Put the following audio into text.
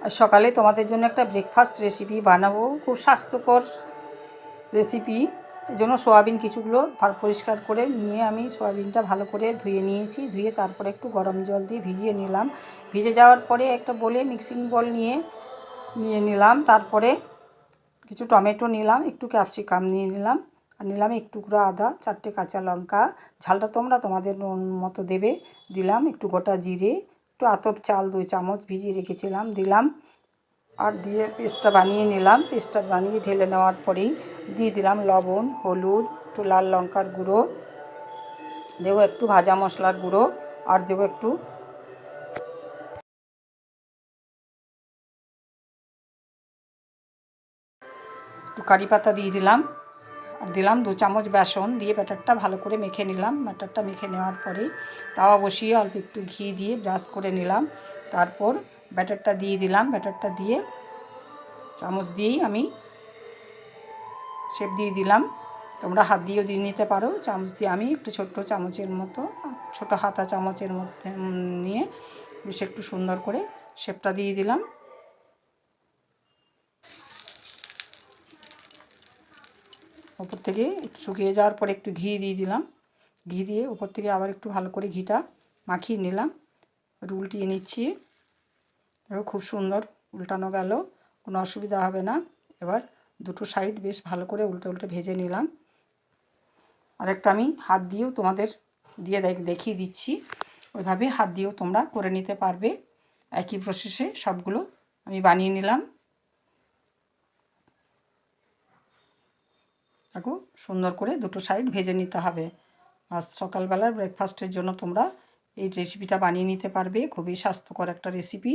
আর সকালে তোমাদের জন্য একটা ব্রেকফাস্ট রেসিপি বানাবো, খুব স্বাস্থ্যকর রেসিপি। এই জন্য সোয়াবিন কিছুগুলো পরিষ্কার করে নিয়ে আমি সোয়াবিনটা ভালো করে ধুয়ে নিয়েছি। ধুয়ে তারপরে একটু গরম জল দিয়ে ভিজিয়ে নিলাম। ভিজে যাওয়ার পরে একটা বলে মিক্সিং বল নিয়ে নিলাম। তারপরে কিছু টমেটো নিলাম, একটু ক্যাপসিকাম নিয়ে নিলাম, আর নিলাম একটু টুকরো আদা, 4টে কাঁচা লঙ্কা। ঝালটা তোমরা তোমাদের মতো দেবে। দিলাম একটু গোটা জিরে, একটু আতপ চাল 2 চামচ ভিজিয়ে রেখেছিলাম দিলাম। আর দিয়ে পেস্টটা বানিয়ে নিলাম। পেস্টটা বানিয়ে ঢেলে নেওয়ার পরেই দিয়ে দিলাম লবণ, হলুদ, একটু লাল লঙ্কার গুঁড়ো, দেবো একটু ভাজা মশলার গুঁড়ো, আর দেবো একটু কারি পাতা দিয়ে দিলাম। আর দিলাম 2 চামচ বেসন, দিয়ে ব্যাটারটা ভালো করে মেখে নিলাম। ব্যাটারটা মেখে নেওয়ার পরে তাওয়া বসিয়ে অল্প একটু ঘি দিয়ে ব্রাশ করে নিলাম। তারপর ব্যাটারটা দিয়ে দিলাম। ব্যাটারটা দিয়ে চামচ দিয়েই আমি শেপ দিয়ে দিলাম। তোমরা হাত দিয়েও দিয়ে নিতে পারো। চামচ দিয়ে আমি একটু ছোট্ট চামচের মতো, ছোটো হাতা চামচের মধ্যে নিয়ে বেশ একটু সুন্দর করে শেপটা দিয়ে দিলাম। ওপর থেকে একটু শুকিয়ে যাওয়ার পরে একটু ঘি দিয়ে দিলাম। ঘি দিয়ে ওপর থেকে আবার একটু ভালো করে ঘিটা মাখিয়ে নিলাম। উল্টিয়ে নিচ্ছি। দেখো খুব সুন্দর উল্টানো গেল, কোনো অসুবিধা হবে না। এবার দুটো সাইড বেশ ভালো করে উল্টে উল্টে ভেজে নিলাম। আরেকটা আমি হাত দিয়েও তোমাদের দিয়ে দেখিয়ে দিচ্ছি। ওইভাবে হাত দিয়েও তোমরা করে নিতে পারবে। একই প্রসেসে সবগুলো আমি বানিয়ে নিলাম। দেখো সুন্দর করে দুটো সাইড ভেজে নিতে হবে। আর সকালবেলার ব্রেকফাস্টের জন্য তোমরা এই রেসিপিটা বানিয়ে নিতে পারবে। খুবই স্বাস্থ্যকর একটা রেসিপি।